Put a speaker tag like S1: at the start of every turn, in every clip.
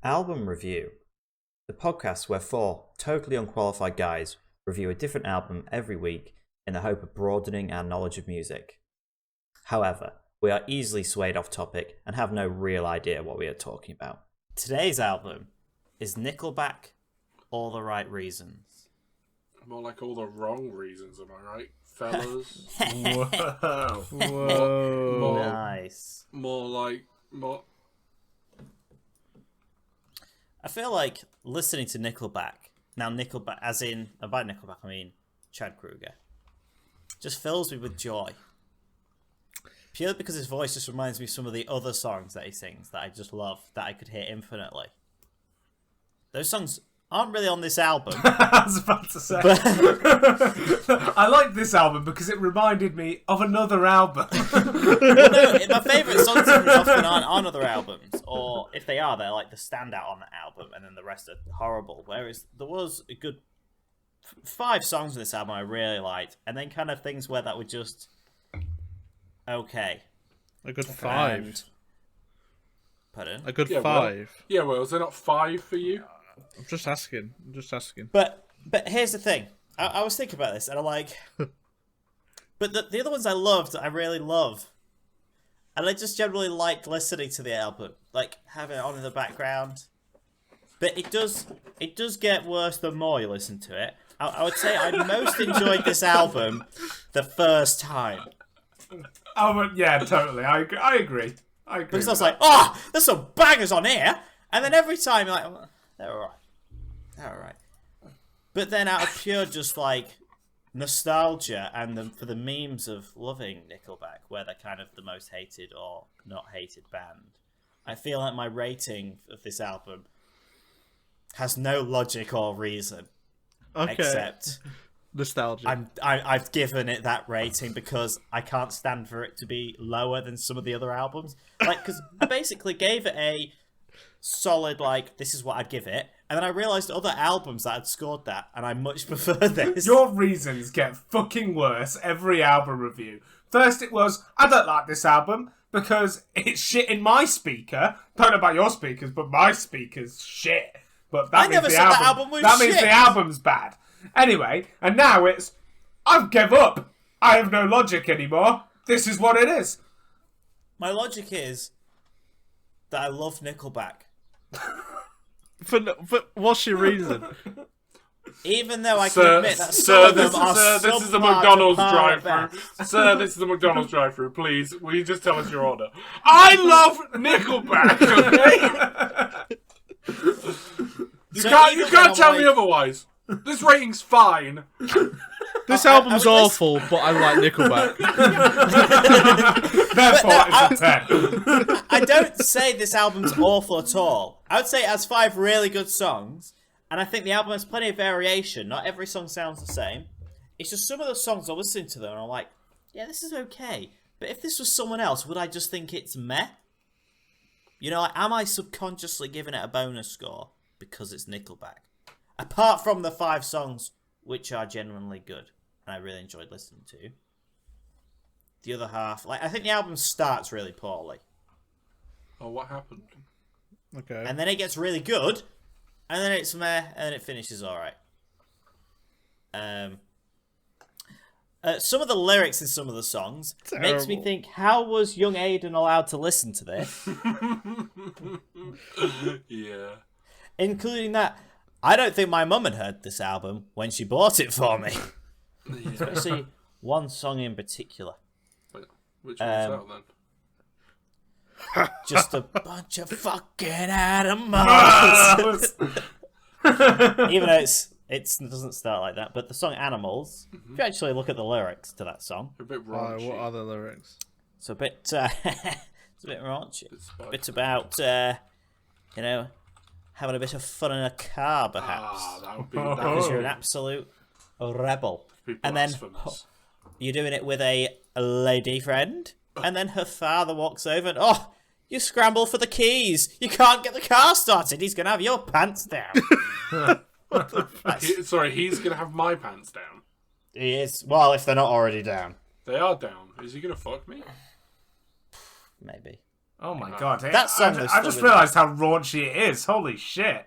S1: Album Review, the podcast where four totally unqualified guys review a different album every week in the hope of broadening our knowledge of music. However, we are easily swayed off topic and have no real idea what we are talking about. Today's album is Nickelback, All the Right Reasons.
S2: More like all the wrong reasons, am I right, fellas?
S3: Whoa.
S2: More,
S1: Nice.
S2: more.
S1: I feel like listening to Nickelback, now Nickelback, as in, by Nickelback I mean Chad Kroeger, just fills me with joy. Purely because his voice just reminds me of some of the other songs that he sings that I just love, that I could hear infinitely. Those songs aren't really on this album.
S3: I was about to say. I like this album because it reminded me of another album.
S1: Well, no, my favourite songs often aren't on other albums, or if they are, they're like the standout on the album, and then the rest are horrible. Whereas there was a good 5 songs on this album I really liked, and then kind of things where that were just okay.
S4: A good 5.
S1: Pardon?
S4: A good
S2: Yeah,
S4: 5.
S2: Yeah, well, is there not 5 for you?
S4: I'm just asking.
S1: But here's the thing. I was thinking about this, and I'm like, but the other ones I loved, I really love, and I just generally liked listening to the album, like having it on in the background. But it does get worse the more you listen to it. I would say I most enjoyed this album the first time.
S3: Oh, yeah, totally. I agree.
S1: Because I was like, oh, there's some bangers on here, and then every time you're like, oh, they're alright. But then out of pure just like nostalgia and for the memes of loving Nickelback, where they're kind of the most hated or not hated band, I feel like my rating of this album has no logic or reason.
S4: Okay.
S1: Except
S4: Nostalgia.
S1: I've given it that rating because I can't stand for it to be lower than some of the other albums. Like, because I basically gave it a solid, like, this is what I'd give it. And then I realised other albums that had scored that, and I much prefer this.
S3: Your reasons get fucking worse every album review. First it was, I don't like this album because it's shit in my speaker. Don't know about your speakers, but my speaker's shit. But that
S1: I never said that album was
S3: that
S1: shit.
S3: means the album's bad. Anyway, and now it's, I've give up. I have no logic anymore. This is what it is.
S1: My logic is that I love Nickelback.
S4: But what's your reason?
S1: Even though I can admit that some of them are
S2: this is the
S1: subpar
S2: McDonald's
S1: to par at
S2: drive-thru.
S1: best.
S2: Sir, this is the McDonald's drive-thru. Please, will you just tell us your order? I love Nickelback, okay? You can't tell me otherwise. This rating's fine.
S4: This album's awful, but I like Nickelback.
S3: Therefore, it's a 10.
S1: I don't say this album's awful at all. I would say it has 5 really good songs, and I think the album has plenty of variation. Not every song sounds the same. It's just some of the songs I listen to them and I'm like, yeah, this is okay. But if this was someone else, would I just think it's meh? You know, like, am I subconsciously giving it a bonus score because it's Nickelback? Apart from the 5 songs, which are genuinely good, and I really enjoyed listening to. The other half, like, I think the album starts really poorly.
S2: Oh, what happened?
S4: Okay.
S1: And then it gets really good, and then it's meh, and then it finishes alright. Some of the lyrics in some of the songs makes me think, how was young Aidan allowed to listen to this?
S2: Yeah.
S1: Including that, I don't think my mum had heard this album when she bought it for me.
S2: Yeah.
S1: Especially one song in particular.
S2: Wait, which one's that then?
S1: Just a bunch of fucking animals. Even though it doesn't start like that, but the song Animals, if you actually look at the lyrics to that song,
S2: A bit raunchy.
S4: What are the lyrics?
S1: it's a bit it's a bit raunchy. A bit about you know, having a bit of fun in a car, perhaps,
S2: that would be
S1: because you're an absolute rebel, and then you're doing it with a lady friend, and then her father walks over and, oh, you scramble for the keys, you can't get the car started, he's gonna have your pants down.
S2: Sorry, he's gonna have my pants down.
S1: He is. Well, if they're not already down.
S2: They are down. Is he gonna fuck me?
S1: Maybe.
S3: Oh my god!
S1: That song
S3: I
S1: is
S3: just
S1: still
S3: realised how raunchy it is. Holy shit!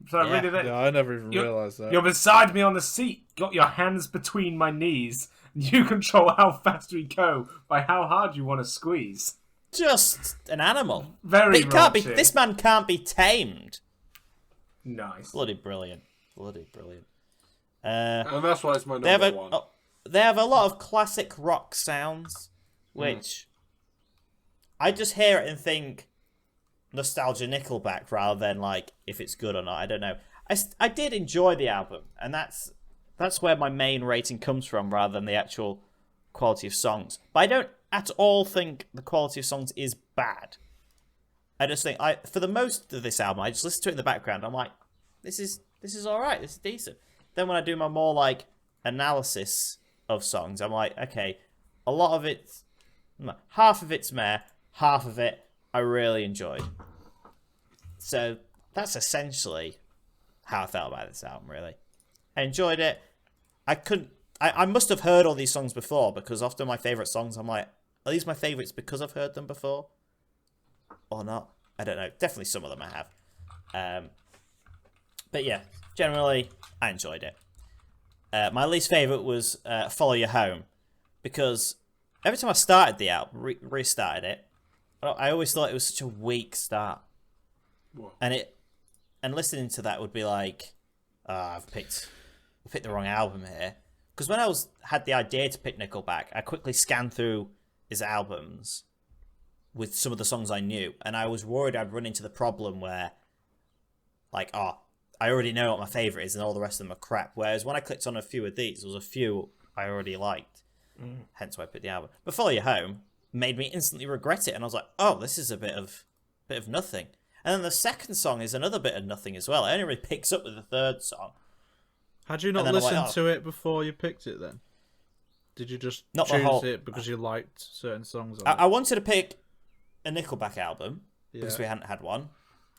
S3: So I really did.
S4: Yeah, I never even realised that.
S3: You're beside me on the seat, got your hands between my knees. You control how fast we go by how hard you want to squeeze.
S1: Just an animal.
S3: Very
S1: But he can't be.
S3: raunchy.
S1: This man can't be tamed.
S3: Nice.
S1: Bloody brilliant. Bloody brilliant.
S2: And that's why it's my
S1: They have
S2: number one.
S1: they have a lot of classic rock sounds, which I just hear it and think nostalgia Nickelback rather than like if it's good or not. I don't know. I did enjoy the album, and that's where my main rating comes from rather than the actual quality of songs. But I don't at all think the quality of songs is bad. I just think for the most of this album, I just listen to it in the background. I'm like, this is all right. This is decent. Then when I do my more like analysis of songs, I'm like, okay, a lot of it, half of it's meh, half of it I really enjoyed. So that's essentially how I felt about this album. Really, I enjoyed it. I must have heard all these songs before because often my favorite songs, I'm like, are these my favorites because I've heard them before? Or not? I don't know. Definitely some of them I have. But yeah, generally, I enjoyed it. My least favourite was Follow You Home, because every time I started the album, restarted it, I always thought it was such a weak start.
S2: What?
S1: And listening to that would be like, I've picked the wrong album here. Because when I had the idea to pick Nickelback, I quickly scanned through his albums with some of the songs I knew, and I was worried I'd run into the problem where, like, I already know what my favourite is and all the rest of them are crap. Whereas when I clicked on a few of these, there was a few I already liked. Hence why I picked the album. But Follow You Home made me instantly regret it, and I was like, oh, this is a bit of nothing. And then the second song is another bit of nothing as well. It only really picks up with the third song.
S4: Had you not listened to it before you picked it then? Did you just choose it because you liked certain songs on it?
S1: I wanted to pick a Nickelback album because we hadn't had one.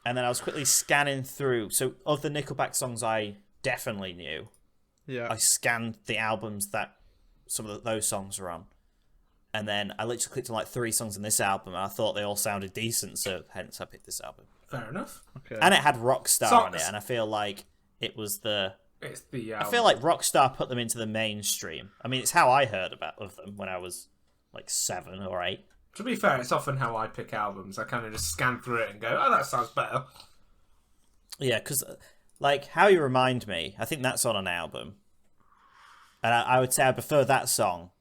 S1: And then I was quickly scanning through. So of the Nickelback songs I definitely knew, I scanned the albums that some of those songs are on. And then I literally clicked on like 3 songs in this album, and I thought they all sounded decent, so hence I picked this album.
S3: Fair enough.
S4: Okay.
S1: And it had Rockstar on it, and I feel like it was
S3: It's the.
S1: I feel like Rockstar put them into the mainstream. I mean, it's how I heard of them when I was like 7 or 8.
S3: To be fair, it's often how I pick albums. I kind of just scan through it and go, oh, that sounds better.
S1: Yeah, because like How You Remind Me, I think that's on an album. And I would say I prefer that song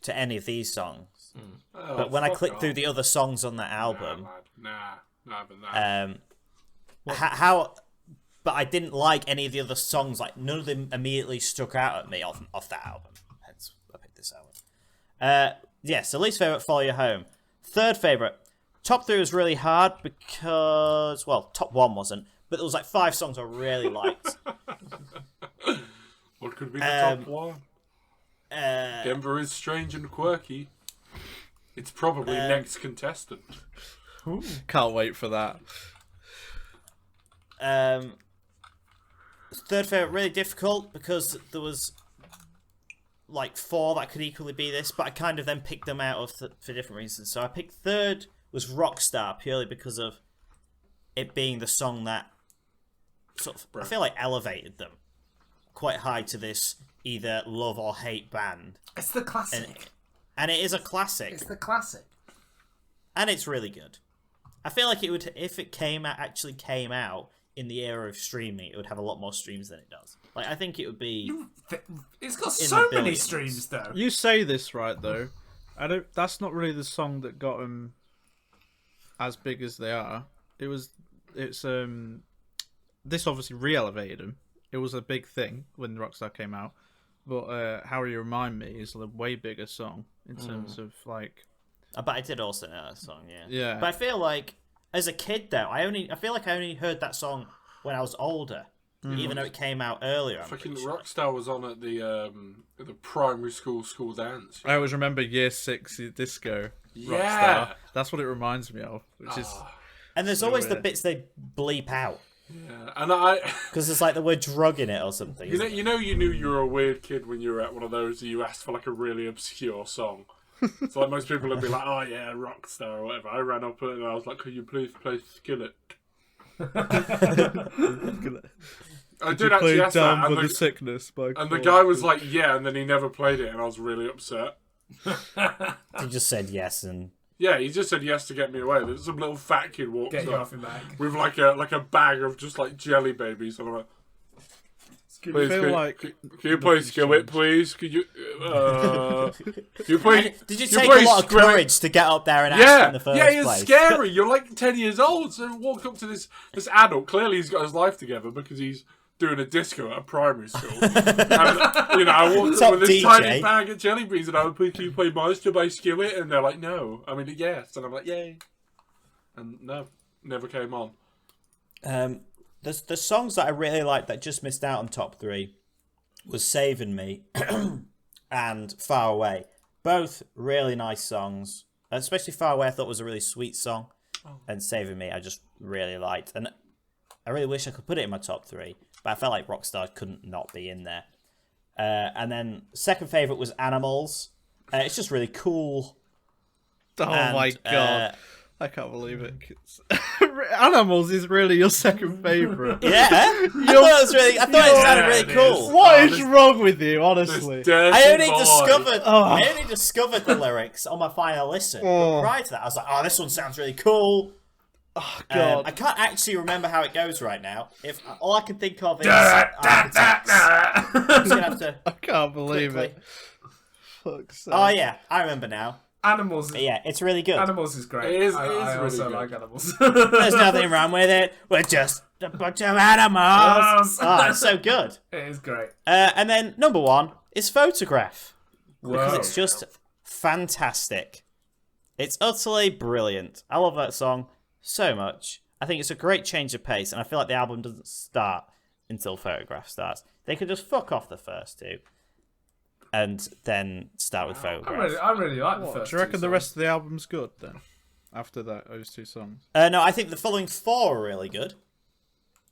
S1: to any of these songs.
S2: Oh,
S1: but when I click
S2: off.
S1: through the other songs on that album,
S2: not even that.
S1: but I didn't like any of the other songs. Like none of them immediately struck out at me off that album. Hence, I picked this album. So least favorite, Follow You Home. Third favorite, top 3 was really hard because top 1 wasn't, but there was like 5 songs I really liked.
S2: What could be the top one? Denver is strange and quirky. It's probably next contestant.
S4: Ooh. Can't wait for that.
S1: Third favorite, really difficult because there was like 4 that could equally be this, but I kind of then picked them out for different reasons. So I picked third was Rockstar purely because of it being the song that sort of I feel like elevated them quite high to this either love or hate band.
S3: It's the classic.
S1: And it is a classic.
S3: It's the classic.
S1: And it's really good. I feel like it would, if it actually came out in the era of streaming, it would have a lot more streams than it does. Like, I think it would be...
S3: It's got so many streams, though.
S4: You say this right, though. That's not really the song that got them as big as they are. This obviously re-elevated them. It was a big thing when Rockstar came out. But How You Remind Me is a way bigger song in terms of, like...
S1: But I did also know that song, yeah.
S4: Yeah.
S1: But I feel like, as a kid, though, I feel like I only heard that song when I was older. Even though it came out earlier.
S2: Fucking Rockstar was on at the primary school dance.
S4: I always remember Year 6 disco.
S2: Yeah.
S4: Rockstar. That's what it reminds me of. Which is...
S1: And there's always the bits they bleep out.
S2: Yeah, and
S1: because it's like the word drug in it or something.
S2: You knew you were a weird kid when you were at one of those. You asked for like a really obscure song. So like most people would be like, oh yeah, Rockstar or whatever. I ran up and I was like, could you please play Skillet? I did actually ask
S4: Down
S2: that,
S4: with the Sickness by
S2: and the guy was like, yeah, and then he never played it, and I was really upset.
S1: He just said yes and...
S2: Yeah, he just said yes to get me away. There's some little fat kid walks
S3: Get you
S2: up
S3: off your back.
S2: with like a bag of just like jelly babies, and I'm like, please, can you play Skillet, please? Could you? Can you play?
S1: Did you take a lot of courage to get up there and ask in the first place?
S2: Yeah, it's scary. You're like 10 years old, so walk up to this adult. Clearly, he's got his life together because he's doing a disco at a primary school. And, I walked up with this tiny bag of jelly beans, and I would can you play Monster by Skillet? And they're like, no. I mean, yes. And I'm like, yay. And no, never came on.
S1: The songs that I really liked that just missed out on top 3 was Saving Me and Far Away. Both really nice songs. Especially Far Away I thought was a really sweet song. And Saving Me I just really liked. And I really wish I could put it in my top 3. But I felt like Rockstar couldn't not be in there. And then second favourite was Animals. It's just really cool.
S4: Oh my god. I can't believe it. Animals is really your second favourite.
S1: Yeah, I thought it sounded really cool.
S4: What is wrong with you, honestly?
S1: I only discovered the lyrics on my final listen. But prior to that, I was like, "Oh, this one sounds really cool."
S4: Oh god,
S1: I can't actually remember how it goes right now. If all I can think of is
S3: I'm
S1: just gonna have to.
S4: I can't believe
S1: quickly.
S4: it. Fuck's sake.
S1: Oh yeah, I remember now.
S3: Animals.
S1: But yeah, it's really good.
S3: Animals is great.
S2: It is
S3: I
S2: really
S3: also
S2: good.
S3: like Animals.
S1: There's nothing wrong with it. We're just a bunch of animals. Oh, it's so good.
S3: It is great.
S1: And then number 1 is Photograph. Because
S3: Whoa.
S1: it's just fantastic. It's utterly brilliant. I love that song so much. I think it's a great change of pace, and I feel like the album doesn't start until Photograph starts. They could just fuck off the first 2 and then start with Photograph.
S3: I really like the first.
S4: Do you reckon the
S3: songs.
S4: rest of the album's good then? After that, those 2 songs.
S1: No, I think the following 4 are really good.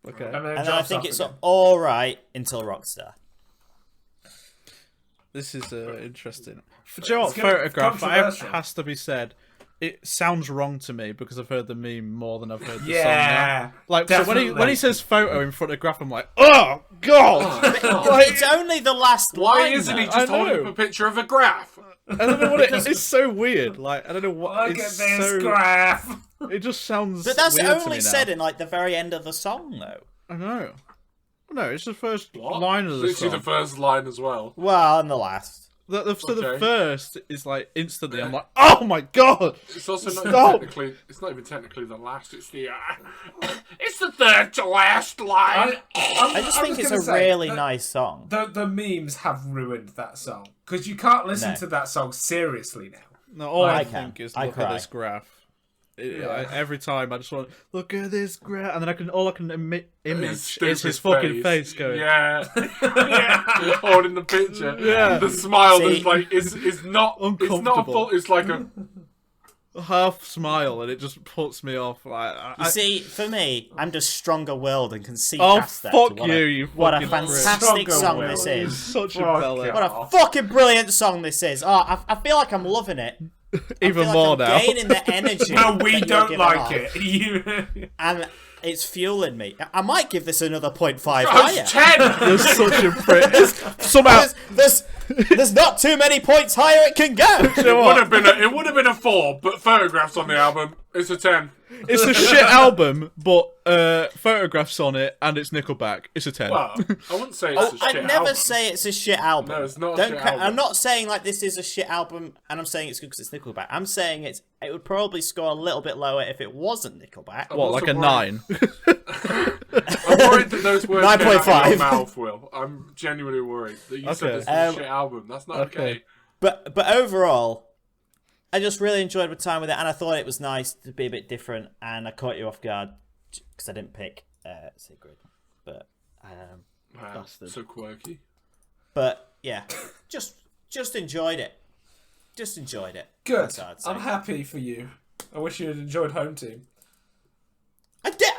S4: Okay.
S3: And
S1: And then I think it's alright until Rockstar.
S4: This is interesting. Do you know what?
S3: It's gonna-
S4: Photograph,
S3: controversial.
S4: has to be said. It sounds wrong to me because I've heard the meme more than I've heard the song.
S3: Yeah.
S4: Now. Like so when
S3: definitely.
S4: he says photo in front of Graph, I'm like, oh god!
S1: It's only the last
S2: Why
S1: line.
S2: isn't he
S1: though.
S2: just
S4: I
S2: holding
S4: know.
S2: up a picture of a graph?
S4: I don't know what it is. It's so weird. Like I don't know what.
S3: Look at
S4: it's
S3: this
S4: so,
S3: graph.
S4: It just sounds.
S1: But that's
S4: weird to
S1: only
S4: me
S1: said
S4: now.
S1: in like the very end of the song, though.
S4: I know. No, it's the first
S2: What?
S4: line of the
S2: Literally
S4: song.
S2: the first line as well.
S1: Well, and the last.
S4: So the
S2: Okay.
S4: first is like instantly. I'm like, oh my god!
S2: It's also not even
S4: Stop.
S2: technically. It's not even technically the last. It's the. It's the third to last line.
S1: I just think it's a really nice song.
S3: The memes have ruined that song because you can't listen
S1: No.
S3: to that song seriously now.
S4: No, all I,
S1: I
S4: think
S1: can.
S4: is
S1: I
S4: look
S1: cry.
S4: at this graph. Every time I just want look at this graph, and then all I can image is his fucking face going.
S2: Yeah, yeah. Holding the picture.
S4: Yeah.
S2: The smile
S1: See-
S2: is like is not. It's not a
S4: Uncomfortable.
S2: full. It's like a.
S4: Half smile, and it just puts me off. Like,
S1: You see, for me, I'm just stronger willed and can see
S4: oh
S1: past that.
S4: fuck
S1: to
S4: you!
S1: What a
S4: fucking
S1: fantastic
S3: Stronger
S1: song
S3: willed.
S1: this
S4: prick.
S1: is.
S4: Such a
S3: Fuck
S4: bella.
S3: yeah.
S1: What a fucking brilliant song this is. Oh, I feel like I'm loving it.
S4: Even
S1: I feel
S4: more
S1: like I'm
S4: now.
S1: gaining the energy.
S3: No, we
S1: that you're
S3: don't
S1: giving
S3: like
S1: off,
S3: it. You.
S1: and it's fueling me. I might give this another 0.5
S2: Oh,
S1: higher.
S2: it's 10.
S4: You're such a prick. Somehow,
S1: There's not too many points higher it can go.
S2: It would have been a 4, but photographs on the album. It's a 10.
S4: it's a shit album, but photographs on it, and it's Nickelback. It's a 10.
S2: Well, I wouldn't say it's a shit
S1: I'd never
S2: album.
S1: say it's a shit album.
S2: No, it's not a
S1: Don't
S2: shit
S1: cra-
S2: album.
S1: I'm not saying like this is a shit album, and I'm saying it's good because it's Nickelback. I'm saying it would probably score a little bit lower if it wasn't Nickelback.
S2: I'm
S4: What,
S2: also
S4: like a
S2: worried-
S4: 9?
S2: I'm worried that those words came out of
S1: 9.5.
S2: your mouth, Will. I'm genuinely worried that you said
S4: Okay.
S2: this is a shit album. That's not okay.
S1: But overall, I just really enjoyed my time with it, and I thought it was nice to be a bit different. And I caught you off guard because I didn't pick Sigrid, but
S2: Wow,
S4: Bastard.
S2: so quirky.
S1: yeah, just enjoyed it. Just enjoyed it.
S3: Good.
S1: That's how I'd say.
S3: I'm happy for you. I wish you had enjoyed Home Team.
S1: I did.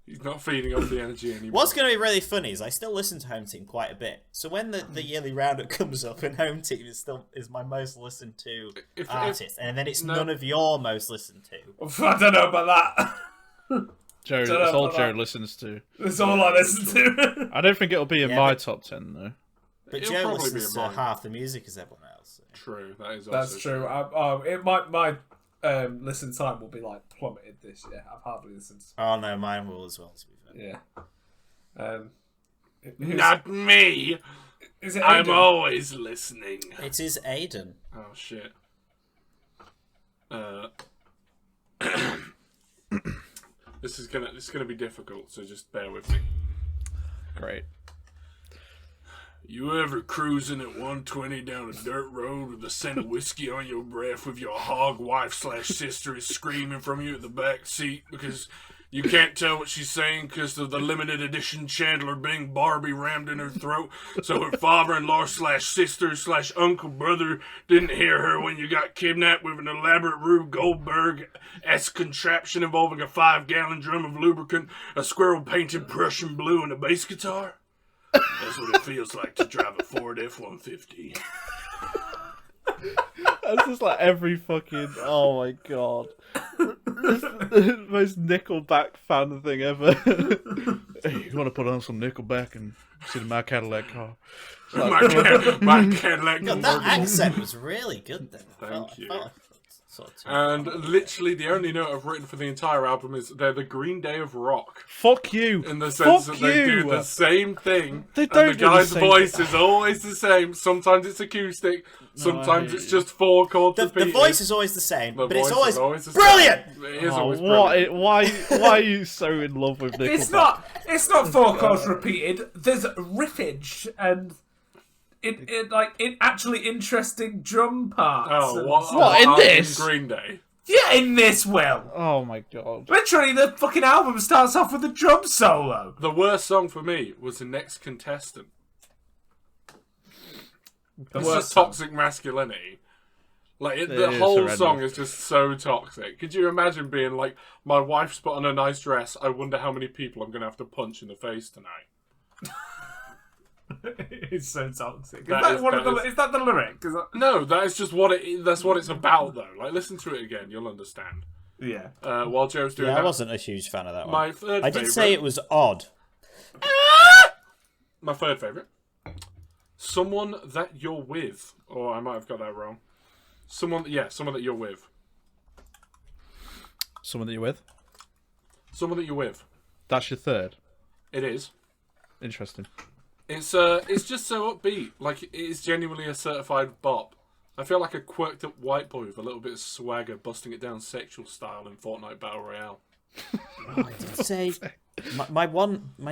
S2: He's not not feeding off the energy anymore.
S1: What's going to be really funny is I still listen to Home Team quite a bit. So when the yearly roundup comes up, and Home Team is my most listened to artist, and then it's none of your most listened to.
S3: I don't know about that.
S4: Joe, it's all Joe listens to.
S3: That's all I listen to.
S4: I don't think it'll be in my top 10 though.
S1: But
S2: It'll
S1: Joe
S2: probably
S1: listens
S2: be
S1: to
S2: mine.
S1: half the music as everyone else. So.
S2: True, that is also
S3: That's true. My listen time will be like plummeted this year. I've hardly listened.
S1: Oh no, mine will as well. To be fair.
S3: Yeah.
S2: Not me.
S3: Is it
S2: I'm
S3: Aidan?
S2: always listening.
S1: It is Aidan.
S2: Oh shit. This is gonna be difficult, so just bear with me.
S4: Great.
S2: You ever cruising at 120 down a dirt road with the scent of whiskey on your breath with your hog wife/sister is screaming from you at the back seat because you can't tell what she's saying because of the limited edition Chandler Bing Barbie rammed in her throat, so her father-in-law/sister/uncle brother didn't hear her when you got kidnapped with an elaborate Rube Goldberg-esque contraption involving a 5-gallon drum of lubricant, a squirrel-painted Prussian blue, and a bass guitar? That's what it feels like to drive a Ford F-150.
S4: That's just like every fucking. Oh my god. The most Nickelback fan thing ever. Hey, you want to put on some Nickelback and sit in my Cadillac car?
S2: My Cadillac
S1: God, that accent was really good then.
S2: Thank you.
S1: Sort of
S2: And literally the only note I've written for the entire album is they're the Green Day of rock.
S4: Fuck you.
S2: In the sense
S4: Fuck
S2: that they
S4: you.
S2: do the same thing.
S4: They
S2: and
S4: don't
S2: the
S4: do the
S2: guy's
S4: same
S2: voice
S4: thing.
S2: is always the same. Sometimes it's acoustic. Sometimes
S4: hate
S2: it's
S4: you.
S2: just 4 chords
S1: the
S2: repeated.
S1: voice is always the same,
S2: The
S1: but it's
S2: voice is
S1: always
S2: the
S1: brilliant.
S2: same. It is
S4: Oh,
S2: always
S4: what?
S2: brilliant.
S4: Why are you so in love with Nickelback?
S3: It's not 4 chords repeated. There's riffage and it actually interesting drum parts.
S2: Oh,
S3: and
S2: what?
S3: stuff.
S4: What, in this?
S2: Green Day.
S3: Yeah, in this, Will.
S4: Oh my god.
S3: Literally, the fucking album starts off with a drum solo.
S2: The worst song for me was The Next Contestant. It's just toxic masculinity. Like, the
S4: is
S2: whole
S4: horrendous.
S2: song is just so toxic. Could you imagine being like, my wife's put on a nice dress, I wonder how many people I'm going to have to punch in the face tonight.
S3: It's so toxic. Is
S2: That
S3: that,
S2: is-
S3: one
S2: that
S3: of the,
S2: is-
S3: is that the lyric? Is that...
S2: No, that is just what that's what it's about, though. Like, listen to it again, you'll understand.
S3: Yeah.
S2: While Joe's doing
S1: Yeah, I
S2: that,
S1: wasn't a huge fan of that one.
S2: my third
S1: I did
S2: favourite,
S1: say it was odd.
S2: my third favourite, Someone That You're With. Or I might have got that wrong. Someone that you're with.
S4: Someone that you're with?
S2: Someone that you're with.
S4: That's your third.
S2: It is.
S4: Interesting.
S2: It's just so upbeat. Like, it is genuinely a certified bop. I feel like a quirked up white boy with a little bit of swagger busting it down sexual style in Fortnite Battle Royale.
S1: I did say my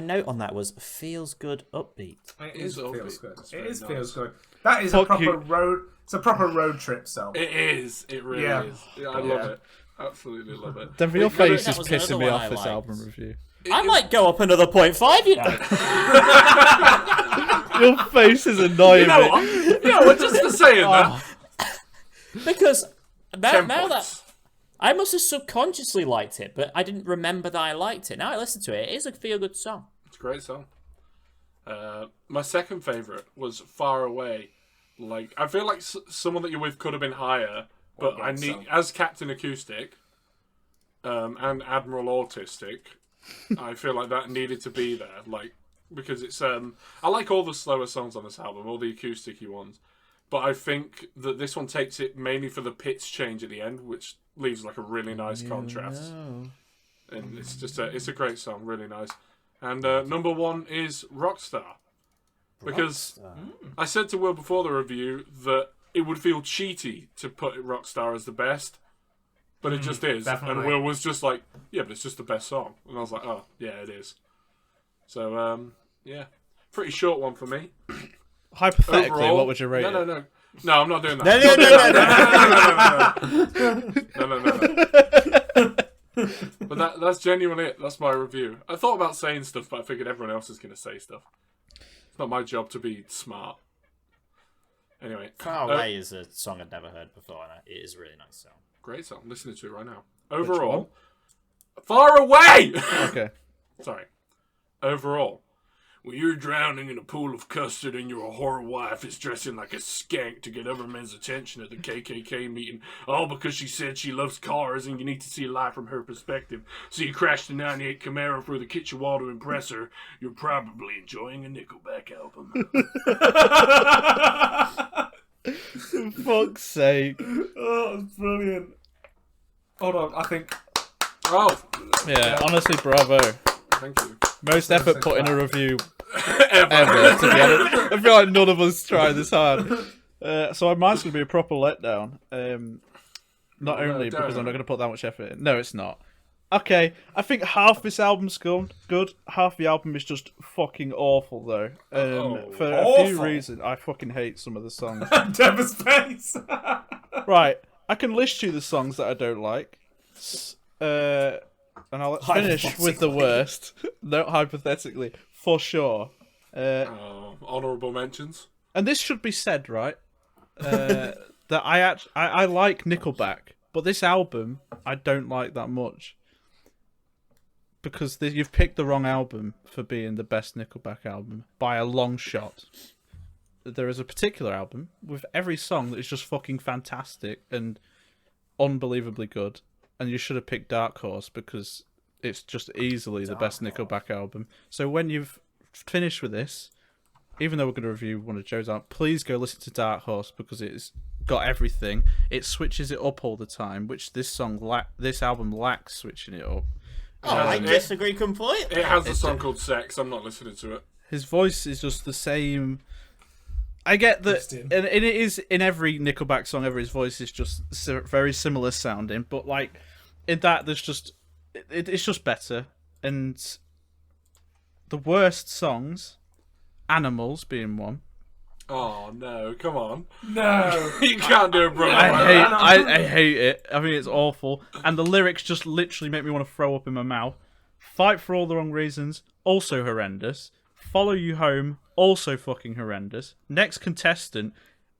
S1: note on that was feels good, upbeat.
S3: It
S2: is upbeat.
S3: feels good.
S2: It's
S3: It
S2: very
S3: is
S2: nice.
S3: feels good. That is
S4: Fuck
S3: a proper
S4: you.
S3: road. It's a proper road trip song.
S2: It is. It really
S3: Yeah.
S2: is. Yeah, I love it. Absolutely love it.
S4: Denver, your
S2: It really-
S4: face
S1: that
S4: is
S1: was
S4: pissing
S1: another
S4: me
S1: one
S4: off
S1: I
S4: this
S1: liked.
S4: album review.
S1: I might go up another 0.5, you know.
S4: Your face is annoying
S2: You know
S4: me.
S2: what? You know what? Just for saying that.
S1: Because now
S2: 10
S1: that
S2: points.
S1: I must have subconsciously liked it, but I didn't remember that I liked it. Now I listen to it, it is a feel good song.
S2: It's a great song. My second favourite was Far Away. Like, I feel like Someone That You're With could have been higher, but
S3: What
S2: I
S3: good
S2: need,
S3: song?
S2: as Captain Acoustic and Admiral Autistic, I feel like that needed to be there. Like, because it's I like all the slower songs on this album, all the acoustic-y ones, but I think that this one takes it mainly for the pitch change at the end, which leaves like a really nice contrast. And it's just it's a great song, really nice. And number 1 is Rockstar. Because I said to Will before the review that it would feel cheaty to put Rockstar as the best, but it just is.
S3: definitely.
S2: And Will was just like, yeah, but it's just the best song. And I was like, oh, yeah, it is. So, yeah. Pretty short one for me.
S4: Hypothetically,
S2: Overall,
S4: what would you rate
S2: No,
S4: it?
S2: no, I'm not doing that.
S1: No.
S2: But that's genuinely it. That's my review. I thought about saying stuff, but I figured everyone else is going to say stuff. It's not my job to be smart. Anyway.
S1: Far Away is a song I'd never heard before, and it is a really nice song.
S2: Great song. I'm listening to it right now. Overall, Far Away!
S4: Okay.
S2: Sorry. overall. When you're drowning in a pool of custard and your whore wife is dressing like a skank to get other men's attention at the KKK meeting, all because she said she loves cars and you need to see life from her perspective. So you crash the 98 Camaro through the kitchen wall to impress her. You're probably enjoying a Nickelback album.
S4: For fuck's sake.
S3: Oh, that's brilliant. Hold on, I think...
S2: Oh,
S4: Yeah, honestly, bravo.
S2: thank you.
S4: Most effort put in a review
S2: Ever.
S4: ever, to be honest. I feel like none of us try this hard. So mine's going to be a proper letdown. Not only because I'm not going to put that much effort in. No, it's not. Okay, I think half this album's good. Half the album is just fucking awful, though. For a few reasons. I fucking hate some of the songs.
S3: Deborah's face.
S4: Right, I can list you the songs that I don't like. And I'll finish with the worst. No, hypothetically, for sure.
S2: Honourable mentions.
S4: And this should be said, right? That I like Nickelback, but this album I don't like that much because you've picked the wrong album for being the best Nickelback album by a long shot. There is a particular album with every song that is just fucking fantastic and unbelievably good. And you should have picked Dark Horse because it's just easily the best Nickelback album. So when you've finished with this, even though we're going to review one of Joe's albums, please go listen to Dark Horse because it's got everything. It switches it up all the time, which this album lacks switching it up.
S1: Oh, I disagree completely.
S2: It has a song called Sex. I'm not listening to it.
S4: His voice is just the same. I get that, and it is in every Nickelback song ever. His voice is just very similar sounding, but like in that, there's just it's just better. And the worst songs, Animals being one.
S2: Oh no! Come on!
S3: No,
S2: You can't do it, bro.
S4: I hate it. I think it's awful, and the lyrics just literally make me want to throw up in my mouth. Fight for all the wrong reasons, also horrendous. Follow You Home, also fucking horrendous. Next Contestant,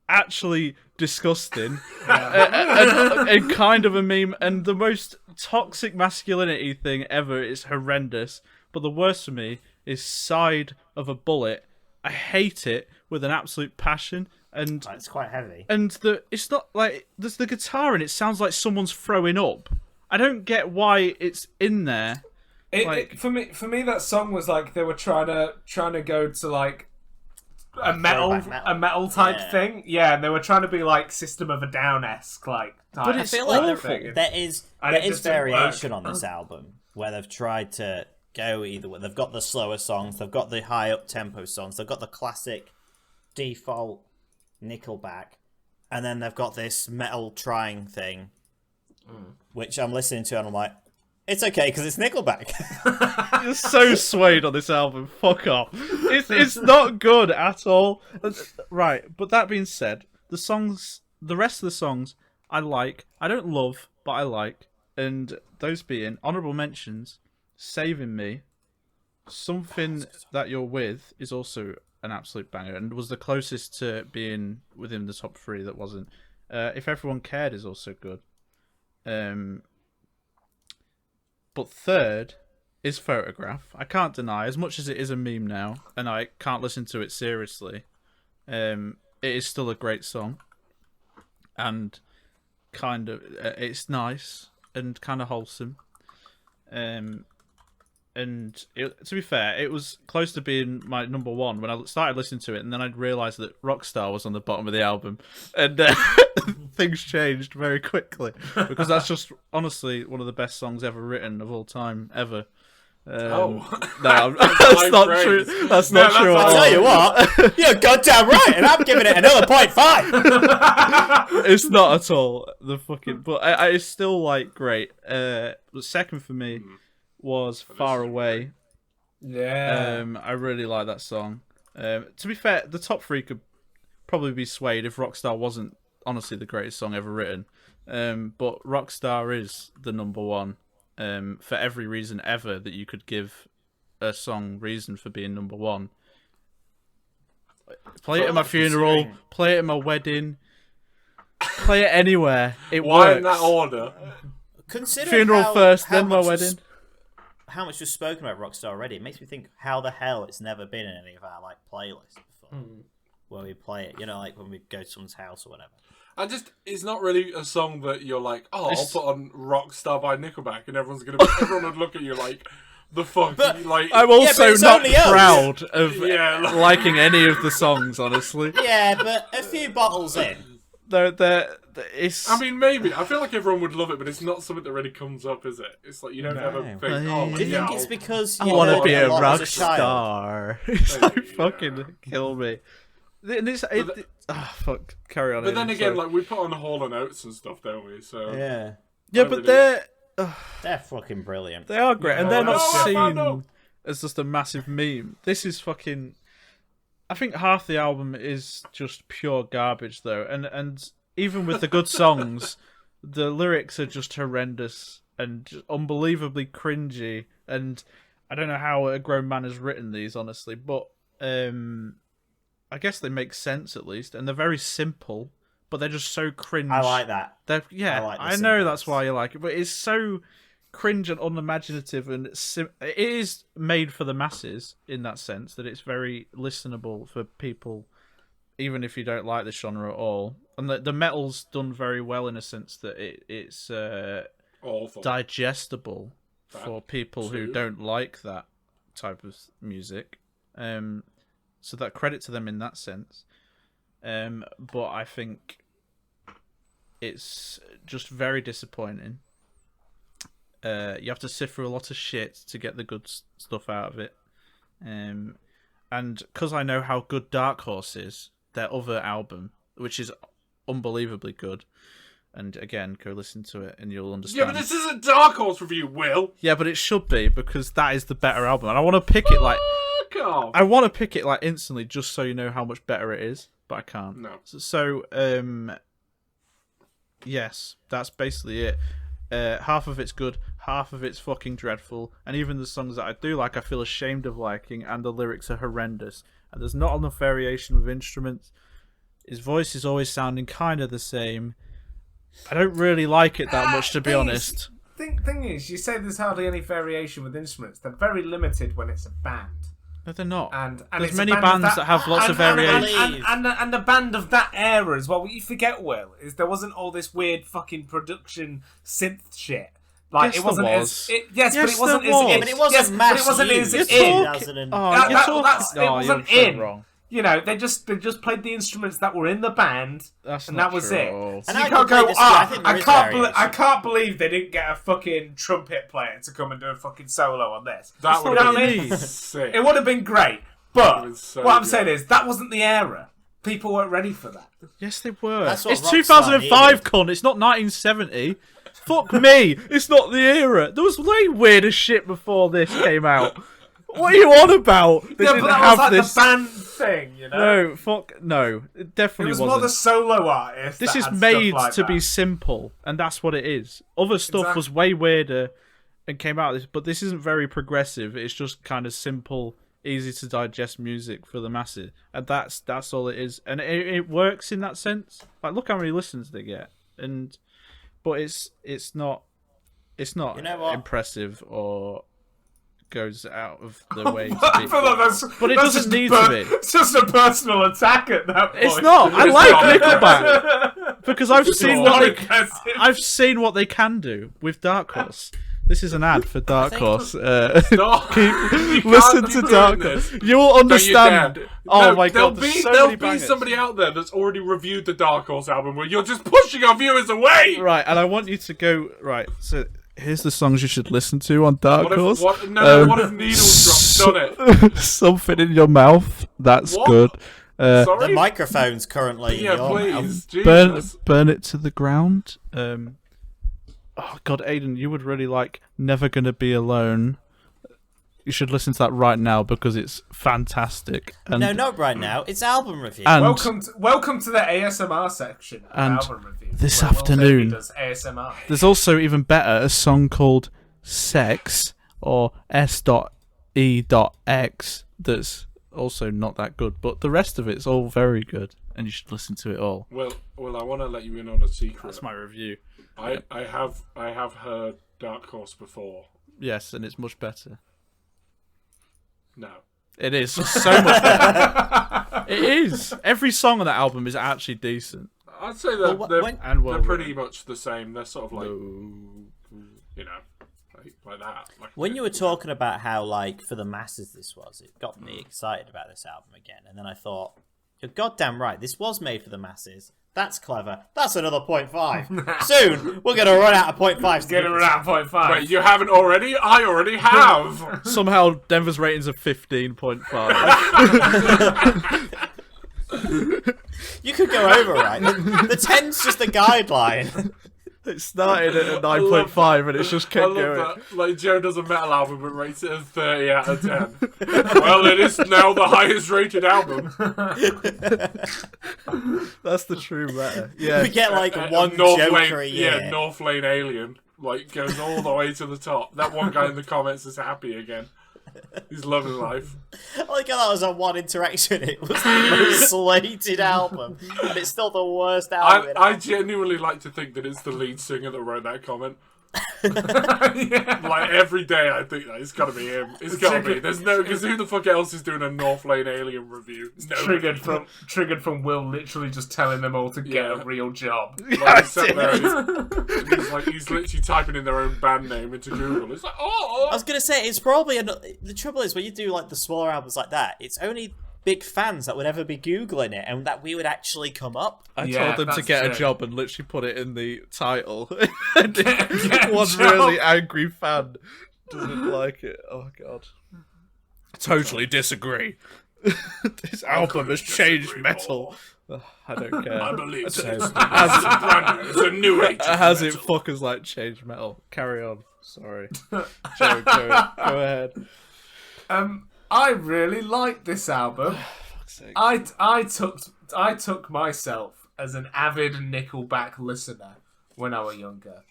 S4: actually disgusting. And kind of a meme. And the most toxic masculinity thing ever is horrendous. But the worst for me is Side of a Bullet. I hate it with an absolute passion. And
S1: It's quite heavy.
S4: And it's not like there's the guitar and it sounds like someone's throwing up. I don't get why it's in there.
S3: For me, that song was like they were trying to go to like a metal type thing. Yeah, and they were trying to be like System of a Down-esque like.
S4: But
S1: I feel like there is variation on this album where they've tried to go either way. They've got the slower songs, they've got the high up tempo songs, they've got the classic default Nickelback, and then they've got this metal trying thing, which I'm listening to and I'm like, it's okay because it's Nickelback.
S4: You're so swayed on this album. Fuck off. It's not good at all. Right, but that being said, the rest of the songs I like. I don't love, but I like. And those being honourable mentions, Saving Me, Something That You're With is also an absolute banger and was the closest to being within the top three that wasn't. If Everyone Cared is also good. But third is Photograph. I can't deny, as much as it is a meme now, and I can't listen to it seriously, it is still a great song. And kind of, it's nice and kind of wholesome. And to be fair, it was close to being my number one when I started listening to it, and then I realised that Rockstar was on the bottom of the album, and things changed very quickly because that's just honestly one of the best songs ever written of all time ever. No, that's not true. That's not true.
S1: I'll tell you what, you're goddamn right, and I'm giving it another 0.5.
S4: It's not at all but it's still like great. The second for me was Far Away.
S3: Yeah.
S4: I really like that song. To be fair, the top three could probably be swayed if Rockstar wasn't honestly the greatest song ever written. But Rockstar is the number one for every reason ever that you could give a song reason for being number one. Play it at my funeral, play it at my wedding, play it anywhere. It
S2: Why
S4: works.
S2: in that order?
S1: Consider
S4: funeral
S1: how
S4: first,
S1: how
S4: then my
S1: much
S4: wedding.
S1: how much we've spoken about Rockstar already, it makes me think how the hell it's never been in any of our like playlists before when we play it. You know, like when we go to someone's house or whatever.
S2: It's not really a song that you're like, oh, I'll put on Rockstar by Nickelback, and everyone would look at you like, the fuck,
S1: But
S2: like.
S4: I'm also
S1: it's
S4: not
S1: only us.
S4: proud of
S2: Yeah.
S4: liking any of the songs, honestly.
S1: Yeah, but a few bottles in.
S4: It's.
S2: I mean, maybe. I feel like everyone would love it, but it's not something that really comes up, is it? It's like you don't ever think, oh,
S1: Do you
S2: yeah.
S1: think it's because
S4: I
S1: you
S4: want to
S1: heard
S4: be
S1: it
S4: a
S1: lot
S4: rock
S1: as a child?
S4: star. It's like
S2: Maybe,
S4: fucking kill me. And fuck. Carry on.
S2: But then
S4: Aidan,
S2: again,
S4: sorry.
S2: like we put on Hall and Oates and stuff, don't we? So
S1: Yeah,
S4: yeah,
S2: I
S4: but
S2: really-
S1: they're fucking brilliant.
S4: they are great, and they're not
S2: I know.
S4: seen as just a massive meme. This is fucking. I think half the album is just pure garbage, though, and even with the good songs, the lyrics are just horrendous and just unbelievably cringy. And I don't know how a grown man has written these, honestly, but I guess they make sense at least, and they're very simple, but they're just so cringe.
S1: I like that.
S4: Yeah,
S1: I like the
S4: I know
S1: simples.
S4: that's why you like it, but it's so cringe and unimaginative, and it is made for the masses in that sense that it's very listenable for people, even if you don't like the genre at all. And the metal's done very well in a sense that it's
S2: awful.
S4: digestible for people who
S2: too.
S4: don't like that type of music. So that credit to them in that sense. But I think it's just very disappointing. You have to sift through a lot of shit to get the good stuff out of it. And because I know how good Dark Horse is, their other album, which is unbelievably good, and again, go listen to it and you'll understand.
S2: Yeah, but this is a Dark Horse review, Will.
S4: Yeah, but it should be, because that is the better album, and I want to pick it like
S2: Fuck off.
S4: I want to pick it like instantly, just so you know how much better it is, but I can't.
S2: No.
S4: So yes, that's basically it. Half of it's good, half of it's fucking dreadful, and even the songs that I do like, I feel ashamed of liking, and the lyrics are horrendous. And there's not enough variation with instruments. His voice is always sounding kind of the same. I don't really like it that much, to be honest.
S3: Thing is, you say there's hardly any variation with instruments. They're very limited when it's a band.
S4: No, they're not.
S3: And
S4: There's
S3: it's a
S4: many
S3: band
S4: bands that have lots of variation.
S3: And a band of that era as well. What you forget, Will, is there wasn't all this weird fucking production synth shit. Like
S4: Yes,
S3: it wasn't
S4: there
S3: as
S4: was.
S3: yes, but it wasn't
S4: there
S3: as
S4: was.
S1: Yeah, but it wasn't mass
S3: but it wasn't
S1: used.
S3: as
S1: You're
S3: in.
S1: talking-
S4: Oh, you're talking.
S3: It wasn't
S4: you're so
S3: in.
S4: wrong.
S3: You know, they just played the instruments that were in the band,
S4: That's
S3: and
S4: not
S3: that was
S4: true
S3: it.
S4: at all.
S3: So
S1: And
S3: you
S1: I
S3: can't
S1: completely
S3: go,
S1: disagree. I think there is variation.
S3: I can't believe they didn't get a fucking trumpet player to come and do a fucking solo on this.
S2: That
S3: You
S2: would
S3: know
S2: have
S3: what I
S2: been
S3: mean?
S2: sick.
S3: It would have been great, but
S2: It was so
S3: what I'm
S2: good.
S3: saying is that wasn't the era. People weren't ready for that.
S4: Yes, they were.
S1: That's what
S4: It's
S1: Rockstar
S4: 2005,
S1: needed.
S4: cunt. It's not 1970. Fuck me. It's not the era. There was way weirder shit before this came out. What are you on about? They
S3: Yeah,
S4: didn't
S3: but that
S4: have
S3: was like
S4: this.
S3: the band thing, you know.
S4: No, fuck no. It
S3: It
S4: definitely
S3: was
S4: wasn't.
S3: more the solo artist.
S4: This
S3: that
S4: is
S3: had
S4: made
S3: stuff like
S4: to
S3: that.
S4: be simple, and that's what it is. Other stuff was way weirder and came out of this, but this isn't very progressive. It's just kind of simple, easy to digest music for the masses, and that's all it is. And it works in that sense. Like, look how many listens they get, but it's not
S1: You know what?
S4: impressive or goes out of the way to
S3: I
S4: be.
S3: feel like that's,
S4: But it
S3: that's
S4: doesn't
S3: just
S4: need
S3: a
S4: to be.
S3: It's just a personal attack at that point.
S4: It's not. I
S2: It's
S4: like
S2: not.
S4: Nickelback because I've seen
S3: not
S4: what they
S3: impressive.
S4: I've seen what they can do with Dark Horse. This is an ad for Dark
S1: think-
S4: Horse.
S2: Stop. You can't
S4: Listen
S2: be
S4: to
S2: doing
S4: Dark
S2: this.
S4: Horse. You will
S2: Don't you
S4: understand.
S2: dare.
S4: Oh
S2: No,
S4: my god,
S2: There'll
S4: there's
S2: be
S4: bangers.
S2: somebody out there that's already reviewed the Dark Horse album where you're just pushing our viewers away.
S4: Right, and I want you to go right. So here's the songs you should listen to on Dark
S2: What
S4: Horse.
S2: if, what, no, what if Needle Drop done it?
S4: Something in your mouth. That's
S2: What?
S4: good.
S1: The
S2: Sorry?
S1: microphone's currently
S2: Yeah,
S1: in your
S2: please.
S1: mouth.
S4: burn
S2: Jesus.
S4: burn it to the ground. Oh god, Aidan, you would really like Never Gonna Be Alone. You should listen to that right now because it's fantastic. And,
S1: No, not right now. It's album review.
S4: and
S3: Welcome to the ASMR section of
S4: And
S3: album review.
S4: this
S3: where Will
S4: afternoon-
S3: Davey does ASMR.
S4: there's also even better a song called Sex or S.E.X that's also not that good, but the rest of it's all very good, and you should listen to it all.
S2: Well, I want to let you in on a secret.
S4: That's my review.
S2: I have heard Dark Horse before.
S4: Yes, and it's much better.
S2: No.
S4: It is so much better. It is. Every song on that album is actually decent.
S2: I'd say they're
S4: And
S2: pretty much the same. They're sort of like, you know, like that. Like
S1: when you were talking about how, like, for the masses this was, it got me excited about this album again. And then I thought, you're goddamn right, this was made for the masses. That's clever. That's another 0.5. Soon, we're going to run out of 0.5s.
S3: Get around 0.5.
S2: Wait, you haven't already? I already have.
S4: Somehow, Denver's ratings are 15.5.
S1: You could go over, right? The 10's just a guideline.
S4: It started at a 9.5 and it's just
S2: I
S4: kept
S2: love
S4: going.
S2: that. Like, Joe does a metal album and rates it as 30 out of 10. Well, it is now the highest rated album.
S4: That's the true matter. Yeah.
S1: We get, like, one
S2: North
S1: Joker
S2: Lane,
S1: a year.
S2: Yeah, North Lane Alien. Like, goes all the way to the top. That one guy in the comments is happy again. He's loving life.
S1: I like how that was a one interaction. It was the most slated album, and it's still the worst album.
S2: I genuinely like to think that it's the lead singer that wrote that comment.
S3: Yeah.
S2: Like, every day I think that it's got to be him. It's got to be. There's no... Because who the fuck else is doing a North Lane Alien review?
S3: Triggered from Will literally just telling them all to get a real job.
S2: Like, he's sat there and he's literally typing in their own band name into Google. It's like,
S1: I was gonna say it's probably the trouble is when you do like the smaller albums like that, it's only big fans that would ever be googling it and that we would actually come up.
S4: I told them to get a job and literally put it in the title. And
S3: Get
S4: one
S3: a job.
S4: really angry fan doesn't like it. Oh god. Totally disagree. This album has changed metal. Ugh, I don't care.
S2: I believe so.
S4: It's
S2: a new age.
S4: Has it fuckers like changed metal? Carry on. Sorry. Joe, go ahead.
S3: I really liked this album. I took myself as an avid Nickelback listener when I was younger,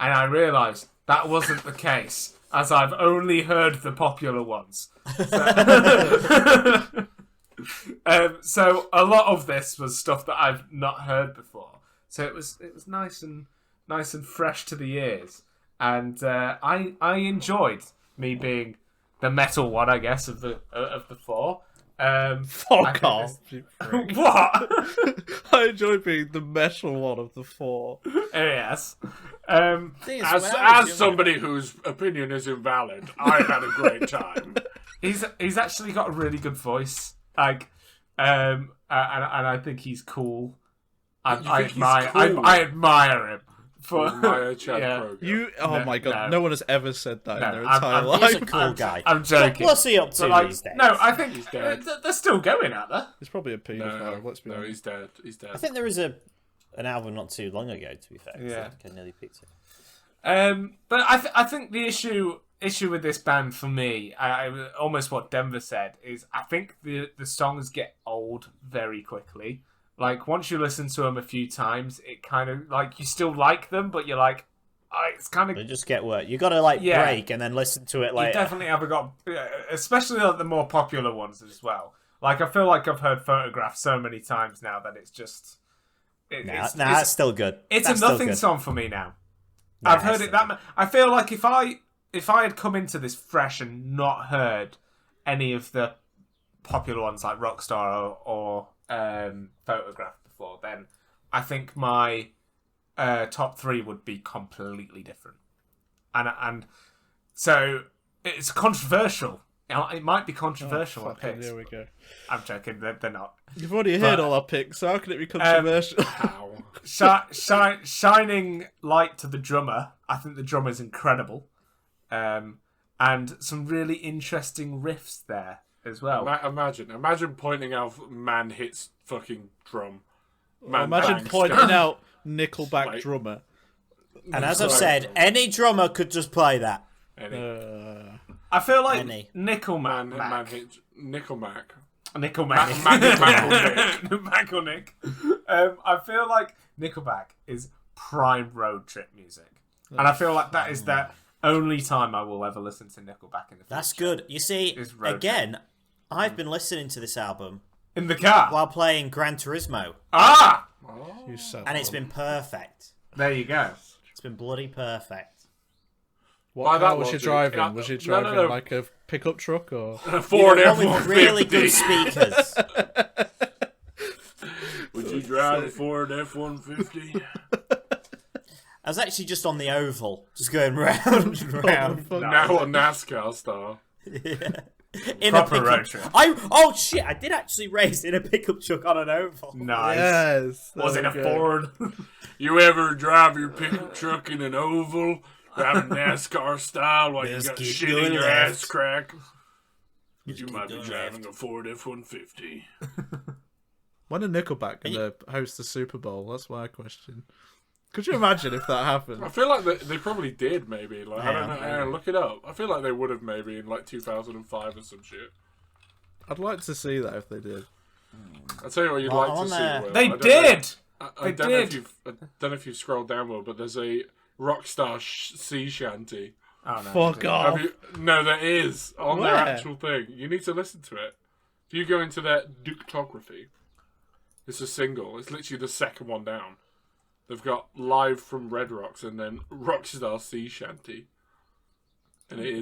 S3: and I realised that wasn't the case, as I've only heard the popular ones. So a lot of this was stuff that I've not heard before. So it was nice and fresh to the ears, and I enjoyed me being the metal one, I guess, of the four.
S4: Fuck off.
S3: What?
S4: I enjoy being the metal one of the four.
S3: Yes.
S2: As somebody whose opinion is invalid, I had a great time.
S3: He's actually got a really good voice. Like, and I think he's cool. I admire him.
S4: My god, no one has ever said that in their
S3: I'm-
S4: entire
S3: I'm-
S4: life.
S1: He's a cool guy.
S3: I'm joking.
S1: What's he up to
S3: Like,
S1: these days?
S3: no, I think
S2: He's dead.
S3: they're still going, aren't they?
S4: It's probably a paedophile, let's be
S2: No,
S4: honest.
S2: he's dead. He's dead.
S1: I think there is an album not too long ago, to be fair.
S3: Yeah.
S1: I nearly picked it.
S3: But I think the issue with this band for me, I almost what Denver said, is I think the songs get old very quickly. Like, once you listen to them a few times, it kind of, like, you still like them, but you're like, it's kind of...
S1: They just get worse. You got to, like, break and then listen to it later.
S3: You definitely have got... Especially like the more popular ones as well. Like, I feel like I've heard Photograph so many times now that it's just...
S1: It's still good.
S3: It's
S1: That's
S3: a nothing
S1: still good.
S3: song for me now.
S1: Nah,
S3: I've heard it that much. I feel like if I had come into this fresh and not heard any of the popular ones like Rockstar or Photograph before, then I think my top three would be completely different. And so it's controversial. It might be controversial.
S4: Oh, fucking, here we go.
S3: I'm joking. They're not.
S4: You've already heard all our picks, so how can it be controversial?
S3: Shining light to the drummer. I think the drummer's incredible. And some really interesting riffs there as well.
S2: Imagine pointing out man hits fucking drum.
S4: Imagine pointing out Nickelback drummer.
S1: And as I've said, any drummer could just play that.
S3: I feel like
S2: Man hits Nickelback.
S3: Mac or Nick. I feel like Nickelback is prime road trip music. And I feel like that is the only time I will ever listen to Nickelback in the future.
S1: That's good. You see, again, I've been listening to this album
S3: in the car
S1: while playing Gran Turismo.
S3: And
S1: it's been perfect.
S3: There you go.
S1: It's been bloody perfect.
S4: What
S2: that
S4: car was she
S2: logic,
S4: driving? Was she
S2: no,
S4: driving
S2: no.
S4: like a pickup truck or?
S2: A Ford
S1: One with
S2: F150.
S1: really good speakers.
S2: Would you drive a Ford F-150?
S1: I was actually just on the oval, just going round and round.
S2: Now a NASCAR star.
S1: Yeah. In
S3: Proper
S1: a
S3: road
S1: pickup.
S3: trip.
S1: Oh shit! I did actually race in a pickup truck on an oval.
S3: Nice.
S4: Yes.
S3: Was it
S4: there
S3: a
S4: we go.
S3: Ford?
S2: You ever drive your pickup truck in an oval, driving NASCAR style while you
S1: Just
S2: got
S1: keep
S2: shit in
S1: going
S2: your
S1: left.
S2: ass crack? You
S1: keep
S2: might be
S1: going
S2: driving a Ford F-150.
S4: When are Nickelback going to host the Super Bowl? That's my question. Could you imagine if that happened?
S2: I feel like they probably did, maybe. Like, I don't know.
S1: Yeah.
S2: Look it up. I feel like they would have maybe in like 2005 or some shit.
S4: I'd like to see that if they did.
S2: I'll tell you what you'd
S1: Well,
S2: like
S1: on
S2: to see.
S1: there-
S2: Will.
S3: They
S2: I don't know-
S3: did!
S2: I
S3: They
S2: don't know if
S3: did.
S2: I don't know if you've scrolled down, Will, but there's a Rockstar sea shanty.
S3: Oh, no,
S4: Fuck
S3: they
S4: off.
S2: Have you? No, there is on their
S4: Where?
S2: actual thing. You need to listen to it. If you go into their Ductography, it's a single. It's literally the second one down. They've got Live from Red Rocks and then Rockstar Sea Shanty, and it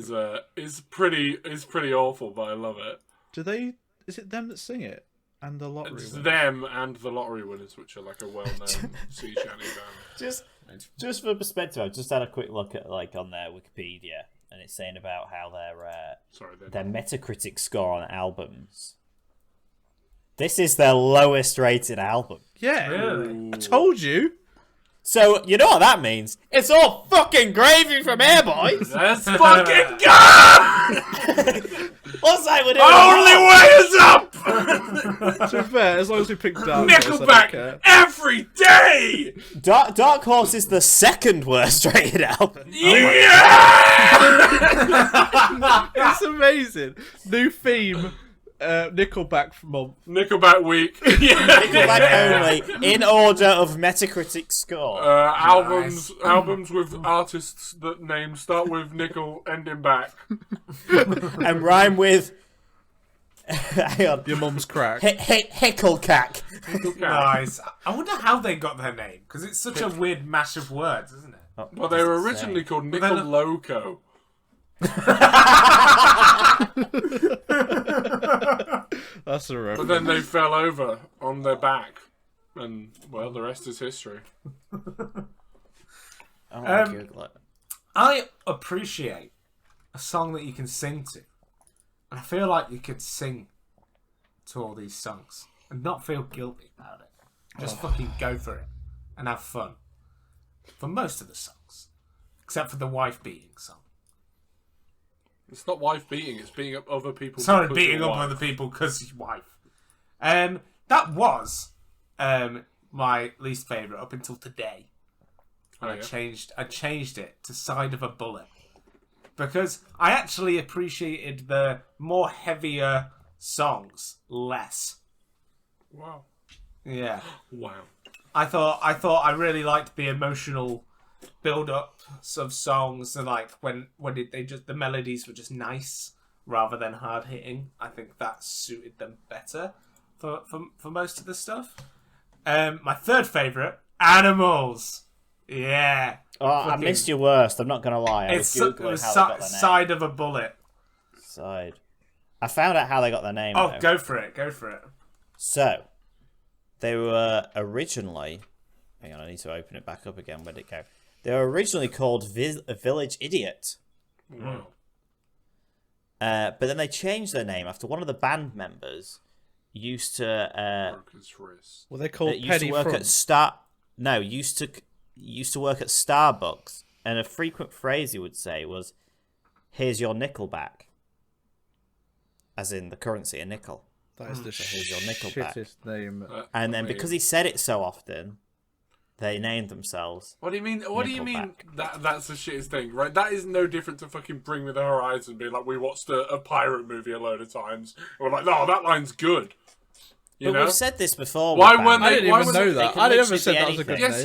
S2: is pretty awful, but I love it.
S4: Do they? Is it them that sing it? And the lottery
S2: It's
S4: winners?
S2: them and the Lottery Winners, which are like a well-known sea shanty band.
S1: Just for perspective, I've just had a quick look at like on their Wikipedia, and it's saying about how
S2: Sorry,
S1: their Metacritic score on albums. This is their lowest rated album.
S4: Yeah.
S3: Really?
S4: I told you.
S1: So you know what that means? It's all fucking gravy from here, boys.
S2: Let's fucking go!
S1: What's that we're doing?
S2: Only way is up!
S4: To be fair, as long as we pick Dark Horse, I don't
S2: Nickelback
S4: care.
S2: every day!
S1: Dark Horse is the second worst rated album.
S2: Yeah!
S4: It's amazing. New theme. Nickelback month.
S2: Nickelback week.
S1: Nickelback only in order of Metacritic score.
S2: Albums with artists that names start with nickel, ending back.
S1: And rhyme with. Hang on.
S4: Your mum's crack.
S1: Hicklecack.
S3: Nice. I wonder how they got their name, because it's such a weird mash of words, isn't it?
S2: Well, they were originally called Nickel
S3: then-
S2: Loco.
S4: That's a
S2: But
S4: reference.
S2: then they fell over on their back. And, well, the rest is history.
S1: Google it.
S3: I appreciate a song that you can sing to. And I feel like you could sing to all these songs and not feel guilty about it. Just fucking go for it and have fun. For most of the songs. Except for the wife beating song.
S2: It's not wife beating, it's beating up other people.
S3: Sorry,
S2: because
S3: beating
S2: your
S3: up
S2: wife.
S3: other people because his wife. That was my least favourite up until today.
S2: Oh,
S3: And
S2: yeah?
S3: I changed it to Side of a Bullet. Because I actually appreciated the more heavier songs less.
S2: Wow.
S3: Yeah.
S2: Wow.
S3: I thought I really liked the emotional build-ups of songs, and like when they just the melodies were just nice rather than hard hitting. I think that suited them better for most of the stuff. My third favourite, Animals. Yeah.
S1: Oh, I
S3: Fucking-
S1: missed your worst. I'm not gonna lie. I was
S3: It
S1: googling
S3: was
S1: how they got their name.
S3: Side of a Bullet.
S1: Side. I found out how they got their name.
S3: Oh,
S1: though.
S3: go for it. Go for it.
S1: So, they were originally. Hang on, I need to open it back up again. Where'd it go? They were originally called Village Idiot.
S2: Wow.
S1: But then they changed their name after one of the band members used to
S2: Broke his wrist.
S4: Well, they're called
S1: used
S4: Penny
S1: to work
S4: Front.
S1: at used to work at Starbucks, and a frequent phrase he would say was, "Here's your Nickelback," as in the currency, a nickel.
S4: That is the
S1: here's your Nickelback.
S4: shittest name.
S1: And then because he said it so often, they named themselves.
S2: What do you mean? What do you mean?
S1: Nickelback.
S2: That's the shittest thing, right? That is no different to fucking Bring Me the Horizon. Being like, we watched a pirate movie a load of times, and we're like, no, that line's good. You
S1: But
S2: know?
S1: we've said this before.
S2: Why
S1: with
S2: weren't
S1: bands.
S2: they-
S4: I didn't
S2: why
S4: even
S2: was
S4: know
S2: it-
S1: they
S4: that.
S1: can
S4: I never
S1: literally
S4: said
S1: be
S4: that was a good
S1: anything.
S2: Yes,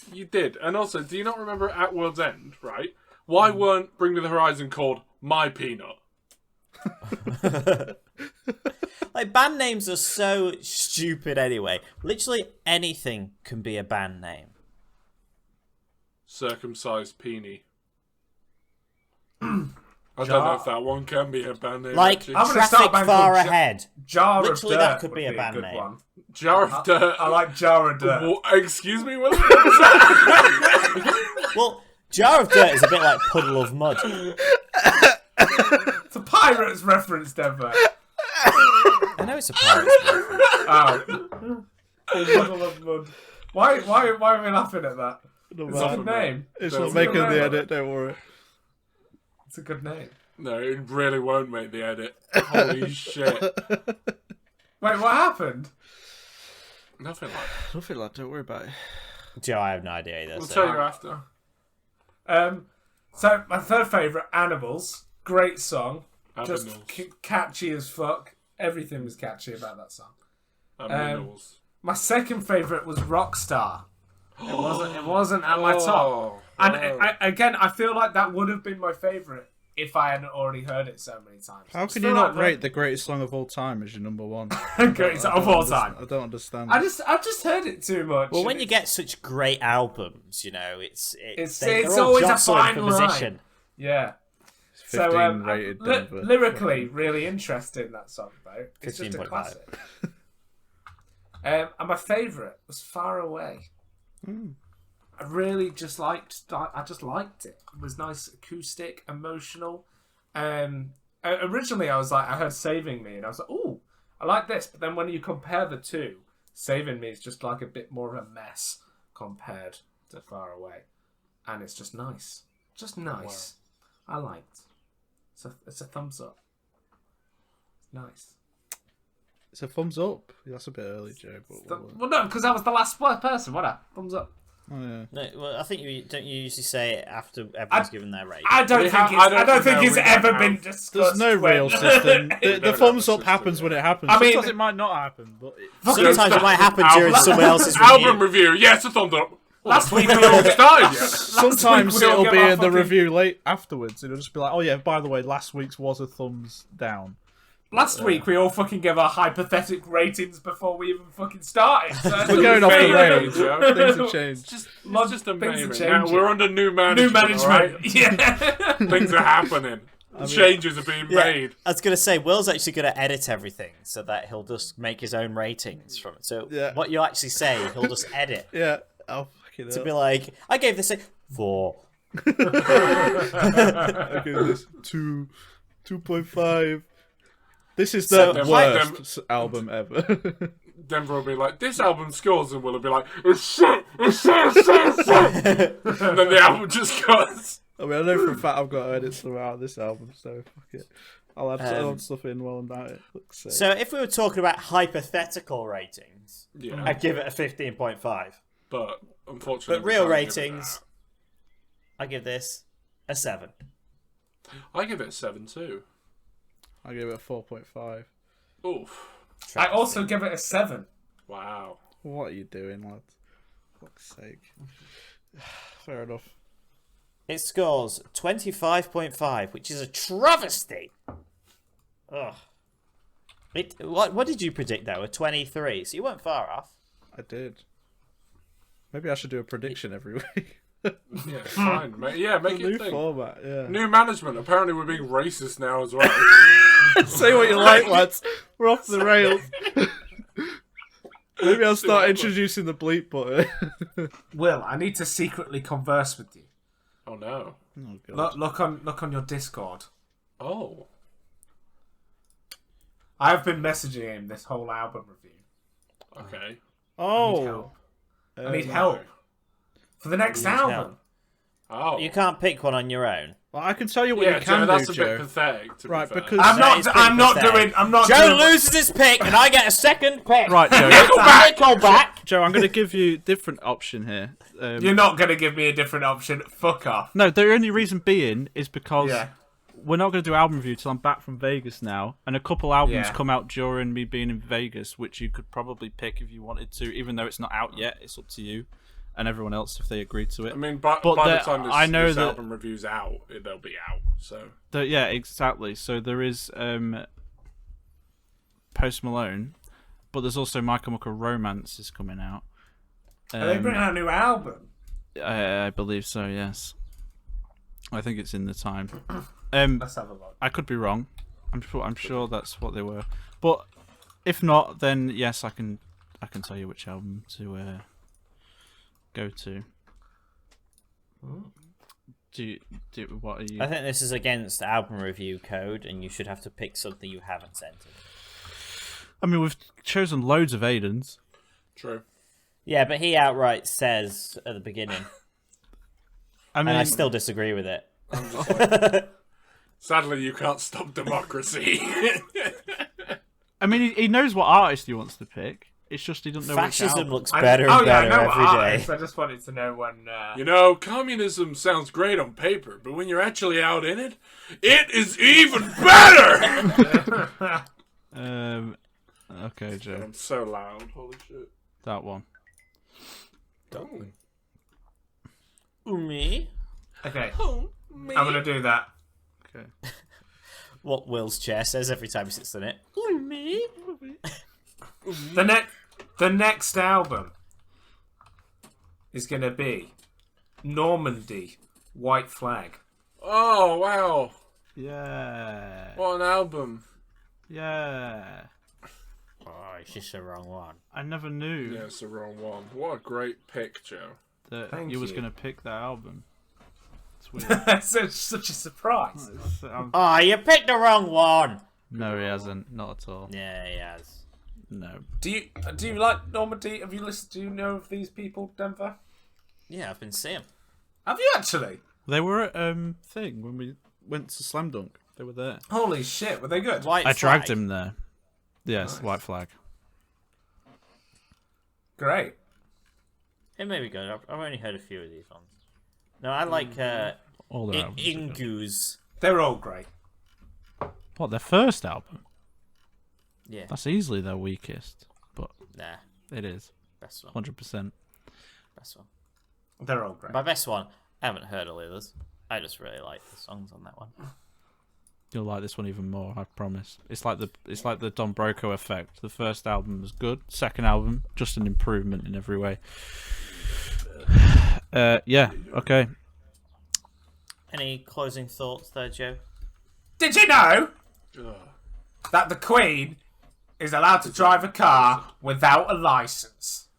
S4: name.
S2: you did. And also, do you not remember At World's End? Right? Why weren't Bring Me the Horizon called My Peanut?
S1: Like, band names are so stupid anyway. Literally anything can be a band name.
S2: Circumcised Peony. I don't know if that one can be a band name.
S1: Like
S2: actually.
S3: I'm gonna
S1: Traffic
S3: start a band
S1: Far
S3: called
S1: Ahead.
S3: Jar of
S1: Literally,
S3: Dirt
S1: that could
S3: would
S1: be a band
S3: good
S1: name.
S3: one.
S2: Jar of Dirt.
S3: I like Jar of Dirt.
S2: Excuse me, Will?
S1: Well, Jar of Dirt is a bit like Puddle of Mud.
S3: It's a Pirates reference, Denver.
S1: I know it's a pirate.
S3: Oh. Puddle of Mud. Why are we laughing at that? It's a good name.
S4: It's
S2: Don't
S4: not making
S3: worry.
S4: the edit, don't worry.
S3: It's a good name.
S2: No, it really won't make the edit. Holy shit.
S3: Wait, what happened?
S2: Nothing like that.
S4: Nothing like, don't worry about it.
S1: Joe, I have no idea either.
S2: We'll
S1: So.
S2: tell you after.
S3: So my third favourite, Animals. Great song.
S2: Animals.
S3: Just catchy as fuck. Everything was catchy about that song.
S2: Animals.
S3: My second favourite was Rockstar. It wasn't at my top. And I feel like that would have been my favourite if I hadn't already heard it so many times.
S4: How can you not rate the greatest song of all time as your number one?
S3: greatest of all time?
S4: I don't understand.
S3: I've just heard it too much.
S1: Well, when you get such great albums, it's
S3: it's
S1: all
S3: always a
S1: jostling
S3: fine
S1: for
S3: line.
S1: position.
S3: Yeah.
S4: 15
S3: So
S4: rated Denver.
S3: lyrically, really interesting that song though. It's just a
S1: 15.5.
S3: classic. And my favourite was Far Away. I really just liked. I just liked it. It was nice, acoustic, emotional. Originally, I was like, I heard "Saving Me," and I was like, "Oh, I like this." But then when you compare the two, "Saving Me" is just like a bit more of a mess compared to "Far Away," and it's just nice, just nice. Wow. I liked. It's a thumbs up. It's nice.
S4: It's a thumbs up. That's a bit early, Joe. But
S3: Well, no, because I was the last person. What? Thumbs up.
S4: oh, yeah.
S1: No, well, I think you usually say it after everyone's given their rating.
S3: I don't think it's ever been discussed.
S4: There's no real system. The
S2: don't
S4: thumbs
S2: have a
S4: up happens
S2: system.
S4: when it happens.
S3: I mean-
S4: Sometimes it might not happen, but
S1: Sometimes it might happen during
S2: Album-
S1: someone else's
S2: Album
S1: review.
S2: review. Yes, a thumbs up.
S3: Last week
S2: We
S3: we all
S2: all started yet.
S4: sometimes
S3: we all
S4: it'll
S3: give
S4: be
S3: our
S4: in the
S3: fucking-
S4: review late afterwards. It'll just be like, oh yeah, by the way, last week's was a thumbs down.
S3: Last week we all fucking gave our hypothetical ratings before we even fucking started. So
S4: We're going off the
S2: Maybe,
S4: rails.
S2: Joe.
S4: Things have changed.
S2: It's
S3: Lot-
S2: just a
S3: things are
S2: maybe. Now,
S3: changing.
S2: we're under new management.
S3: New management.
S2: Right?
S3: Yeah.
S2: Things are happening. Changes are being made.
S1: I was going to say, Will's actually going to edit everything so that he'll just make his own ratings from it. So
S4: Yeah.
S1: what you actually say, he'll just edit
S4: Yeah. Oh, fucking
S1: to
S4: hell.
S1: be like, I gave this a 4.
S4: I give this 2.5. This is the
S1: So,
S2: like
S4: worst album ever.
S2: Denver will be like, this album scores, and Will will be like, it's shit, it's shit, it's shit, it's shit. And then the album just goes.
S4: I mean, I know for a fact I've got edits throughout this album, so fuck it. I'll add stuff in while I'm at it. Fuck's sake.
S1: So if we were talking about hypothetical ratings,
S2: Yeah,
S1: I'd give it a 15.5.
S2: but unfortunately,
S1: But
S2: we
S1: real
S2: can't give it
S1: ratings, I give this a 7.
S2: that. I give it a 7 too.
S4: I give it a 4.5.
S2: Oof.
S3: I also give it a 7.
S2: Wow.
S4: What are you doing, lads? Fuck's sake. Fair enough.
S1: It scores 25.5, which is a travesty. Ugh. What did you predict though? A 23, so you weren't far off.
S4: I did. Maybe I should do a prediction every week.
S2: Yeah, fine. Yeah, make it
S4: New
S2: a thing.
S4: format, yeah.
S2: New management. Apparently, we're being racist now as well.
S4: Say what you like, lads. We're off the rails. Maybe I'll start introducing the bleep button.
S3: Will, I need to secretly converse with you.
S2: Oh no.
S4: Oh, God.
S3: Look on your Discord.
S2: Oh.
S3: I've been messaging him this whole album review.
S2: Okay.
S4: Oh.
S3: I need help for the next album.
S1: help.
S2: Oh.
S1: You can't pick one on your own.
S4: Well, I can tell you what
S2: Yeah,
S4: you can
S2: Joe, that's
S4: do,
S2: a
S4: Joe.
S2: bit pathetic. To
S4: Right,
S2: be fair.
S4: because-
S3: I'm
S1: That is
S3: not.
S1: pretty
S3: I'm not
S1: pathetic.
S3: doing. I'm not.
S1: Joe
S3: doing,
S1: loses his pick, and I get a second pick.
S4: Right, Joe.
S1: Nickelback.
S4: Joe, I'm going to give you a different option here.
S3: You're not gonna give me a different option. Fuck off.
S4: No, the only reason being is because
S3: Yeah.
S4: we're not going to do album review till I'm back from Vegas now, and a couple albums
S3: Yeah.
S4: come out during me being in Vegas, which you could probably pick if you wanted to, even though it's not out yet. It's up to you and everyone else if they agree to it.
S2: I mean, by
S4: But
S2: the time
S4: I know
S2: this
S4: that-
S2: album review's out, they'll be out. So
S4: Yeah, exactly. So there is Post Malone, but there's also My Chemical Romance is coming out.
S3: Are they bringing out a new album?
S4: I believe so, yes. I think it's in the time.
S3: Let's have a look.
S4: I could be wrong. I'm sure that's what they were. But if not, then yes, I can tell you which album to go to. What are you?
S1: I think this is against album review code, and you should have to pick something you haven't sent in.
S4: I mean, we've chosen loads of Aidan's.
S2: True.
S1: Yeah, but he outright says at the beginning,
S4: I mean,
S1: and I still disagree with it.
S2: I'm just like, sadly, you can't stop democracy.
S4: I mean, he knows what artist he wants to pick. It's just he doesn't know which
S1: Fascism
S4: album.
S1: looks better and better
S3: I know
S1: every
S3: artists.
S1: day.
S3: I just wanted to know when.
S2: You know, communism sounds great on paper, but when you're actually out in it, it is even better!
S4: Okay, Joe.
S2: I'm so loud. Holy shit.
S4: That one.
S1: Me?
S3: Okay,
S2: Me.
S3: I'm gonna do that.
S4: Okay.
S1: What Will's chair says every time he sits in it. Me?
S3: The next album is gonna be Normandy, White Flag.
S2: Oh, wow.
S4: Yeah.
S2: What an album.
S4: Yeah.
S1: Oh, it's just the wrong one.
S4: I never knew
S2: Yeah, it's the wrong one. What a great pick, Joe.
S4: that
S3: Thank
S4: you was
S3: you.
S4: going to pick that album. It's weird.
S3: That's such a surprise.
S1: Oh, you picked the wrong one!
S4: No, he hasn't. Not at all.
S1: Yeah, he has.
S4: No.
S3: Do you like Normandy? Have you listened? Do you know of these people, Denver?
S1: Yeah, I've been seeing him.
S3: Have you actually?
S4: They were at thing when we went to Slam Dunk. They were there.
S3: Holy shit, were they good?
S1: White
S4: I dragged
S1: Flag.
S4: him there. Yes,
S3: Nice.
S4: White Flag.
S3: Great.
S1: It may be good. I've only heard a few of these ones. No, I like
S4: All their albums. are good.
S1: Ingus.
S3: They're all great.
S4: What, their first album?
S1: Yeah.
S4: That's easily their weakest, but
S1: Nah,
S4: it is.
S1: best one.
S4: 100%.
S1: Best one.
S3: They're all great.
S1: My best one. I haven't heard all the others. I just really like the songs on that one.
S4: You'll like this one even more, I promise. It's like the Don Broco effect. The first album was good. Second album, just an improvement in every way. Yeah, okay.
S1: Any closing thoughts there, Joe?
S3: Did you know
S2: Ugh.
S3: that the Queen is allowed to drive a car without a license?